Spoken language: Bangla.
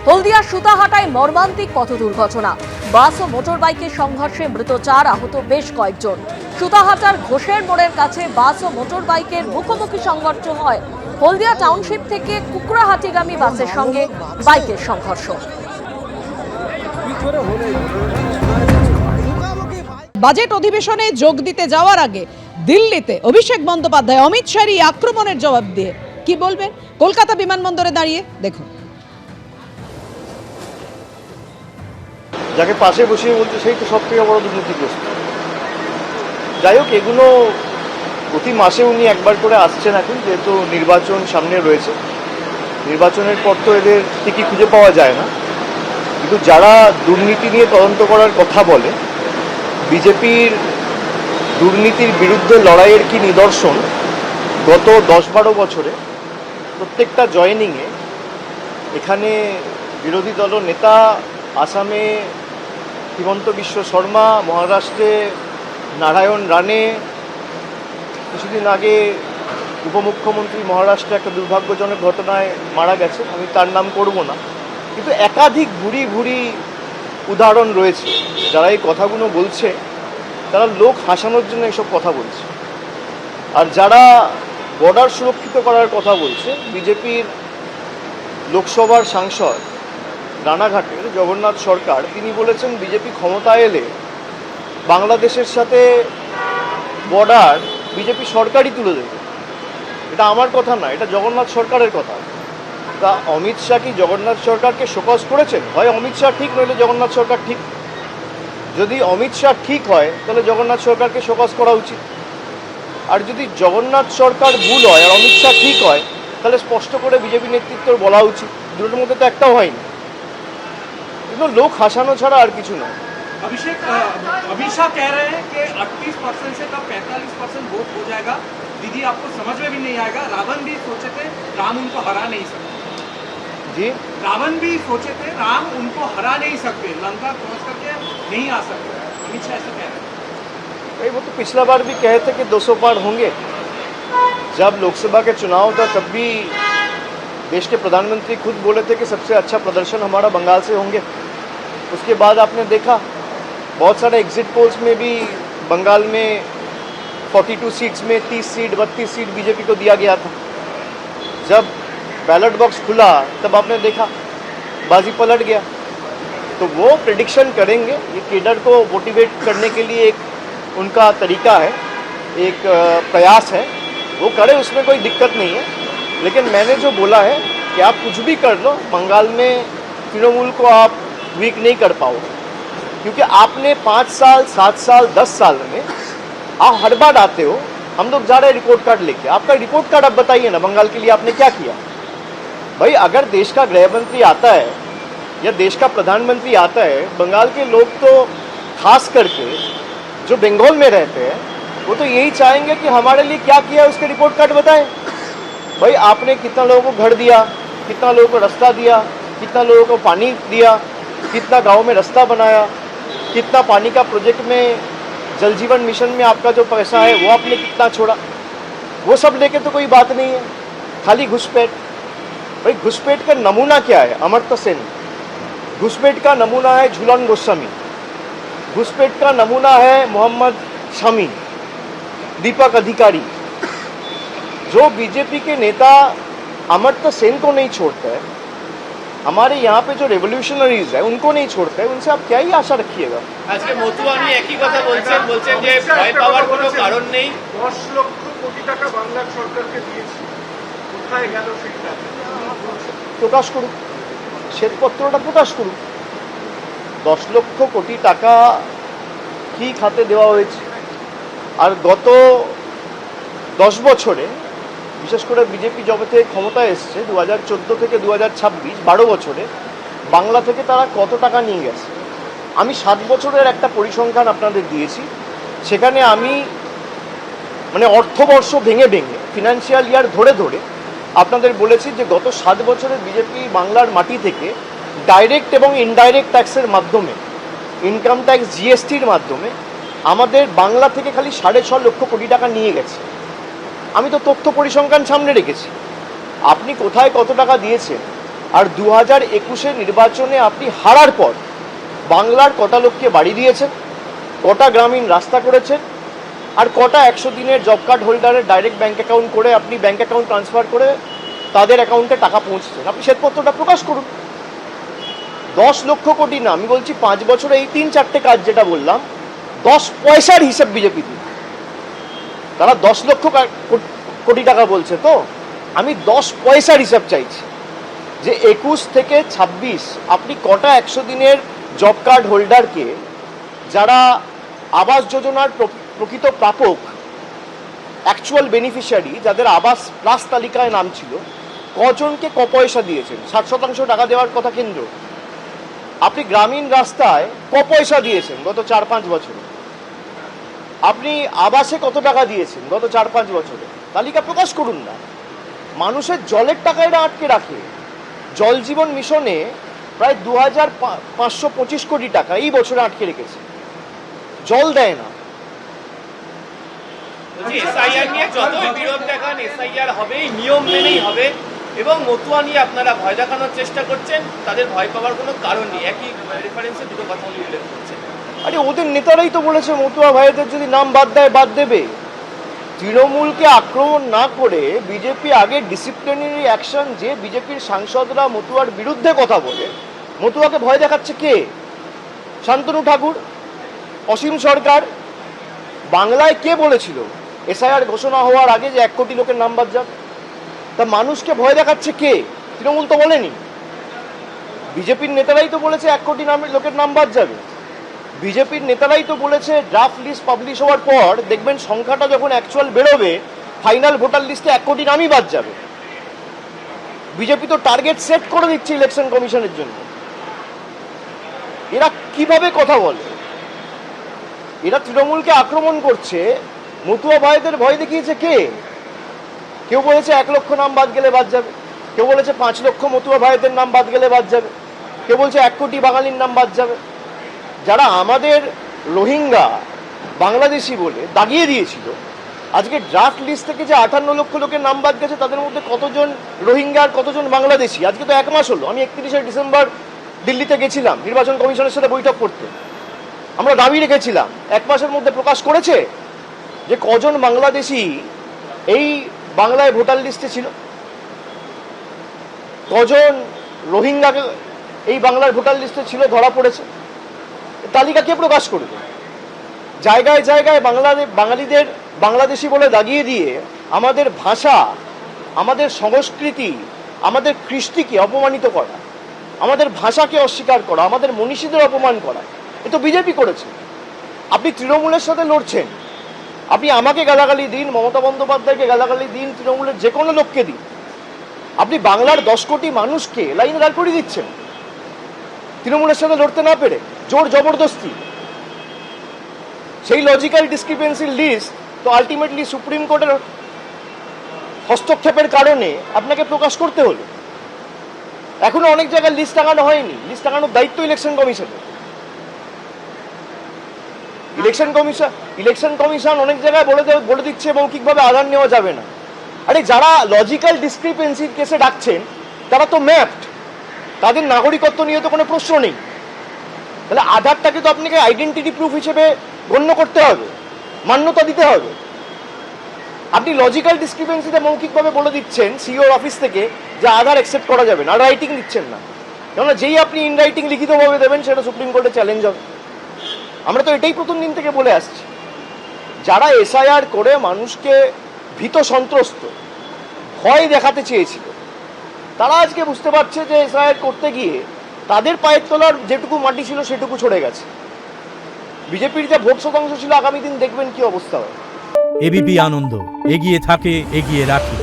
হলদিয়ার সুতাহাটায় মর্মান্তিক পথ দুর্ঘটনা। বাস ও মোটরবাইকের সংঘর্ষে মৃত 4, আহত বেশ কয়েকজন। সুতাহাটার ঘোষের মোড়ের কাছে বাস ও মোটরবাইকের মুখোমুখি সংঘর্ষ হয়। হলদিয়া টাউনশিপ থেকে কুকড়াহাটিগামী বাসের সঙ্গে বাইকের সংঘর্ষ। বাজেট অধিবেশনে যোগ দিতে যাওয়ার আগে দিল্লিতে অভিষেক বন্দ্যোপাধ্যায় অমিত শাহর এই আক্রমণের জবাব দিয়ে কি বলবেন কলকাতা বিমানবন্দরে দাঁড়িয়ে দেখুন। যাকে পাশে বসিয়ে বলছে সেই তো সব থেকে বড় দুর্নীতিগ্রস্ত। যাই হোক, এগুলো প্রতি মাসে উনি একবার করে আসছেন এখন, যেহেতু নির্বাচন সামনে রয়েছে। নির্বাচনের পর তো এদের ঠিকই খুঁজে পাওয়া যায় না, কিন্তু যারা দুর্নীতি নিয়ে তদন্ত করার কথা বলে, বিজেপির দুর্নীতির বিরুদ্ধে লড়াইয়ের কি নিদর্শন গত 10-12 বছরে প্রত্যেকটা জয়েনিংয়ে এখানে বিরোধী দল নেতা, আসামে হিমন্ত বিশ্ব শর্মা, মহারাষ্ট্রে নারায়ণ রানে, কিছুদিন আগে উপমুখ্যমন্ত্রী মহারাষ্ট্রে একটা দুর্ভাগ্যজনক ঘটনায় মারা গেছে, আমি তার নাম করব না, কিন্তু একাধিক ভুরি ভুরি উদাহরণ রয়েছে। যারা এই কথাগুলো বলছে তারা লোক হাসানোর জন্য এসব কথা বলছে। আর যারা বর্ডার সুরক্ষিত করার কথা বলছে, বিজেপির লোকসভার সাংসদ রানাঘাটের জগন্নাথ সরকার, তিনি বলেছেন বিজেপি ক্ষমতায় এলে বাংলাদেশের সাথে বর্ডার বিজেপি সরকারই তুলে দেবে। এটা আমার কথা না, এটা জগন্নাথ সরকারের কথা। তা অমিত শাহ কি জগন্নাথ সরকারকে শোকজ করেছেন? হয় অমিত শাহ ঠিক, নইলে জগন্নাথ সরকার ঠিক। যদি অমিত শাহ ঠিক হয় তাহলে জগন্নাথ সরকারকে শোকজ করা উচিত, আর যদি জগন্নাথ সরকার ভুল হয় আর অমিত শাহ ঠিক হয় তাহলে স্পষ্ট করে বিজেপি নেতৃত্বের বলা উচিত। দুটোর মধ্যে তো একটাও হয়নি। কিন্তু লোক হাসানো ছাড়া আর কিছু না। अभिषेक अमित शाह कह रहे हैं कि 38% से कब 45% वोट हो जाएगा, दीदी आपको समझ में भी नहीं आएगा। रावण भी सोचे थे राम उनको हरा नहीं सकते जी, रावण भी सोचे थे राम उनको हरा नहीं सकते, लंका क्रॉस करके नहीं आ सकते। अमित शाह ऐसा कह रहे हैं। भाई वो तो पिछला बार भी कहे थे कि 200 पार होंगे। जब लोकसभा के चुनाव था तब भी देश के प्रधानमंत्री खुद बोले थे कि सबसे अच्छा प्रदर्शन हमारा बंगाल से होंगे। उसके बाद आपने देखा बहुत सारे एग्जिट पोल्स में भी बंगाल में 42 सीट्स में 30 सीट 32 सीट बीजेपी को दिया गया था। जब बैलेट बॉक्स खुला तब आपने देखा बाजी पलट गया। तो वो प्रेडिक्शन करेंगे, ये केडर को मोटिवेट करने के लिए एक उनका तरीका है, एक प्रयास है, वो करे, उसमें कोई दिक्कत नहीं है। लेकिन मैंने जो बोला है कि आप कुछ भी कर लो, बंगाल में तृणमूल को आप वीक नहीं कर पाओगे, क्योंकि आपने 5 साल 7 साल 10 साल में आप हर बार आते हो, हम लोग जा रहे हैं रिपोर्ट कार्ड लेके। आपका रिपोर्ट कार्ड आप बताइए ना, बंगाल के लिए आपने क्या किया। भाई अगर देश का गृह मंत्री आता है या देश का प्रधानमंत्री आता है, बंगाल के लोग तो खास करके जो बंगाल में रहते हैं वो तो यही चाहेंगे कि हमारे लिए क्या किया उसके रिपोर्ट कार्ड बताएं। भाई आपने कितना लोगों को घर दिया, कितना लोगों को रास्ता दिया, कितना लोगों को पानी दिया, कितना गांव में रास्ता बनाया, कितना पानी का प्रोजेक्ट में जल जीवन मिशन में आपका जो पैसा है वो आपने कितना छोड़ा, वो सब लेके तो कोई बात नहीं है, खाली घुसपैठ। भाई घुसपैठ का नमूना क्या है? अमर्त्य सेन। घुसपैठ का नमूना है झूलन गोस्वामी। घुसपैठ का नमूना है मोहम्मद शामी, दीपक अधिकारी। जो बीजेपी के नेता अमर्त्य सेन को नहीं छोड़ता है, हमारे यहाँ पे जो रेवोल्यूशनरीज है उनको नहीं छोड़ता है, उनसे आप क्या ही आशा रखिएगा। আজকে মতুয়ানি একই কথা বলছেন যে ভয় পাওয়ার কোনো কারণ নেই। 10 লক্ষ কোটি টাকা বাংলা সরকারকে দিয়েছে, কোথায় গেল সেটা প্রকাশ করুক, শ্বেতপত্রটা প্রকাশ করুক। 10 লক্ষ কোটি টাকা কি খাতে দেওয়া হয়েছে। আর গত 10 বছরে, বিশেষ করে বিজেপি যবে থেকে ক্ষমতায় এসছে 2014 থেকে 2026, 12 বছরে বাংলা থেকে তারা কত টাকা নিয়ে গেছে। আমি 7 বছরের একটা পরিসংখ্যান আপনাদের দিয়েছি, সেখানে আমি মানে অর্থবর্ষ ভেঙে ভেঙে, ফিনান্সিয়াল ইয়ার ধরে ধরে আপনাদের বলেছি যে গত 7 বছরে বিজেপি বাংলার মাটি থেকে ডাইরেক্ট এবং ইনডাইরেক্ট ট্যাক্সের মাধ্যমে, ইনকাম ট্যাক্স জিএসটির মাধ্যমে আমাদের বাংলা থেকে খালি 6.5 লক্ষ কোটি টাকা নিয়ে গেছে। আমি তো তথ্য পরিসংখ্যান সামনে রেখেছি। আপনি কোথায় কত টাকা দিয়েছেন আর 2021 নির্বাচনে আপনি হারার পর বাংলার কটা লোককে বাড়ি দিয়েছেন, কটা গ্রামীণ রাস্তা করেছেন, আর কটা 100 দিনের জব কার্ড হোল্ডারের ডাইরেক্ট ব্যাঙ্ক অ্যাকাউন্ট করে আপনি ব্যাঙ্ক অ্যাকাউন্ট ট্রান্সফার করে তাদের অ্যাকাউন্টে টাকা পৌঁছেছেন। আপনি শ্বেতপত্রটা প্রকাশ করুন। 10 লক্ষ কোটি না, আমি বলছি 5 বছরে এই 3-4টে কাজ যেটা বললাম, 10 পয়সার হিসাব বিজেপি দিন। তারা 10 লক্ষ কোটি টাকা বলছে, তো আমি 10 পয়সার হিসাব চাইছি যে 21 থেকে 26 আপনি কটা 100 দিনের জব কার্ড হোল্ডারকে, যারা আবাস যোজনার প্রকৃত প্রাপক, অ্যাকচুয়াল বেনিফিশিয়ারি, যাদের আবাস প্লাস তালিকায় নাম ছিল, কজনকে ক পয়সা দিয়েছেন? 60% টাকা দেওয়ার কথা কেন্দ্র। আপনি গ্রামীণ রাস্তায় ক পয়সা দিয়েছেন গত 4-5 বছরে? আপনি আবাসে কত টাকা দিয়েছেন গত 4-5 বছরে? তালিকা প্রকাশ করুন না। মানুষের জলের টাকা এরা আটকে রাখে। জল জীবন মিশনে প্রায় 2525 কোটি টাকা এই বছরে আটকে রেখেছে, জল দেয় না। এসআইআর নিয়ে যতই বিরোধ দেখান, এসআইআর হবে, নিয়ম মেনেই হবে, এবং মতুয়া নিয়ে আপনারা ভয় দেখানোর চেষ্টা করছেন। তাদের ভয় পাওয়ার কোনো কারণ নেই। একই রেফারেন্সে দুটো কথা উনি উল্লেখ করছেন। আরে ওদের নেতারাই তো বলেছে মতুয়া ভাইদের যদি নাম বাদ দেয় বাদ দেবে। তৃণমূলকে আক্রমণ না করে বিজেপি আগে ডিসিপ্লিনারি অ্যাকশন, যে বিজেপির সাংসদরা মতুয়ার বিরুদ্ধে কথা বলে, মতুয়াকে ভয় দেখাচ্ছে কে? শান্তনু ঠাকুর, অসীম সরকার। বাংলায় কে বলেছিল এসআইআর ঘোষণা হওয়ার আগে যে 1 কোটি লোকের নাম বাদ যাবে? তা মানুষকে ভয় দেখাচ্ছে কে? তৃণমূল তো বলেনি। বিজেপির নেতারাই তো বলেছে 1 কোটি লোকের নাম বাদ যাবে। বিজেপির নেতারাই তো বলেছে ড্রাফট লিস্ট পাবলিশ হওয়ার পর দেখবেন সংখ্যাটা যখন অ্যাকচুয়াল বেরোবে, ফাইনাল ভোটার লিস্টে 1 কোটি নামই বাদ যাবে। বিজেপি তো টার্গেট সেট করে দিচ্ছে ইলেকশন কমিশনের জন্য। এরা কিভাবে কথা বলে? এরা তৃণমূলকে আক্রমণ করছে, মতুয়া ভাইদের ভয় দেখিয়েছে কে? কেউ বলেছে 1 লক্ষ নাম বাদ গেলে বাদ যাবে, কেউ বলেছে 5 লক্ষ মতুয়া ভাইদের নাম বাদ গেলে বাদ যাবে, কেউ বলছে 1 কোটি বাঙালির নাম বাদ যাবে। যারা আমাদের রোহিঙ্গা বাংলাদেশি বলে দাগিয়ে দিয়েছিল, আজকে ড্রাফট লিস্ট থেকে যে 58 লক্ষ লোকের নাম বাদ গেছে, তাদের মধ্যে কতজন রোহিঙ্গা আর কতজন বাংলাদেশি? আজকে তো 1 মাস হলো। আমি 31শে ডিসেম্বর দিল্লিতে গেছিলাম নির্বাচন কমিশনের সাথে বৈঠক করতে। আমরা দাবি রেখেছিলাম, 1 মাসের মধ্যে প্রকাশ করেছে যে কজন বাংলাদেশি এই বাংলায় ভোটার লিস্টে ছিল, কজন রোহিঙ্গাকে এই বাংলার ভোটার লিস্টে ছিল ধরা পড়েছে। তালিকা কে প্রকাশ করবে? জায়গায় জায়গায় বাঙালিদের বাংলাদেশি বলে দাগিয়ে দিয়ে আমাদের ভাষা, আমাদের সংস্কৃতি, আমাদের কৃষ্টিকে অপমানিত করা, আমাদের ভাষাকে অস্বীকার করা, আমাদের মনীষীদের অপমান করা, এ তো বিজেপি করেছে। আপনি তৃণমূলের সাথে লড়ছেন। আপনি আমাকে গালাগালি দিন, মমতা বন্দ্যোপাধ্যায়কে গালাগালি দিন, তৃণমূলের যে কোনো লোককে দিন, আপনি বাংলার 10 কোটি মানুষকে লাইনে দাঁড় করিয়ে দিচ্ছেন তৃণমূলের সাথে লড়তে না পেরে, জোর জবরদস্তি। সেই লজিক্যাল ডিসক্রিপেন্সির লিস্ট তো আলটিমেটলি সুপ্রিম কোর্টের হস্তক্ষেপের কারণে আপনাকে প্রকাশ করতে হলো। এখনো অনেক জায়গায় লিস্ট টাঙানো হয়নি। লিস্ট টাঙানোর দায়িত্ব ইলেকশন কমিশনের। ইলেকশন কমিশন অনেক জায়গায় বলে দিচ্ছে মৌখিকভাবে আধার নেওয়া যাবে না। আরে যারা লজিক্যাল ডিসক্রিপেন্সির কেসে ডাকছেন তারা তো ম্যাপড, তাদের নাগরিকত্ব নিয়ে তো কোনো প্রশ্ন নেই। তাহলে আধারটাকে তো আপনাকে আইডেন্টিটি প্রুফ হিসেবে গণ্য করতে হবে, মান্যতা দিতে হবে। আপনি লজিক্যাল ডিসক্রিপেন্সিতে মৌখিকভাবে বলে দিচ্ছেন সিইওর অফিস থেকে যে আধার অ্যাকসেপ্ট করা যাবে না, রাইটিং দিচ্ছেন না। কেননা যেই আপনি ইন রাইটিং লিখিতভাবে দেবেন সেটা সুপ্রিম কোর্টে চ্যালেঞ্জ হবে। আমরা তো এটাই প্রথম দিন থেকে বলে আসছি। যারা এসআইআর করে মানুষকে ভীত সন্ত্রস্ত, ভয় দেখাতে চেয়েছিল, তারা আজকে বুঝতে পারছে যে এসআইআর করতে গিয়ে তাদের পায়ের তলার যেটুকু মাটি ছিল সেটুকু ছড়ে গেছে। বিজেপির যে ভোট শতাংশ ছিল, আগামী দিন দেখবেন কি অবস্থা হয়। এবিপি আনন্দ, এগিয়ে থাকে, এগিয়ে রাখে।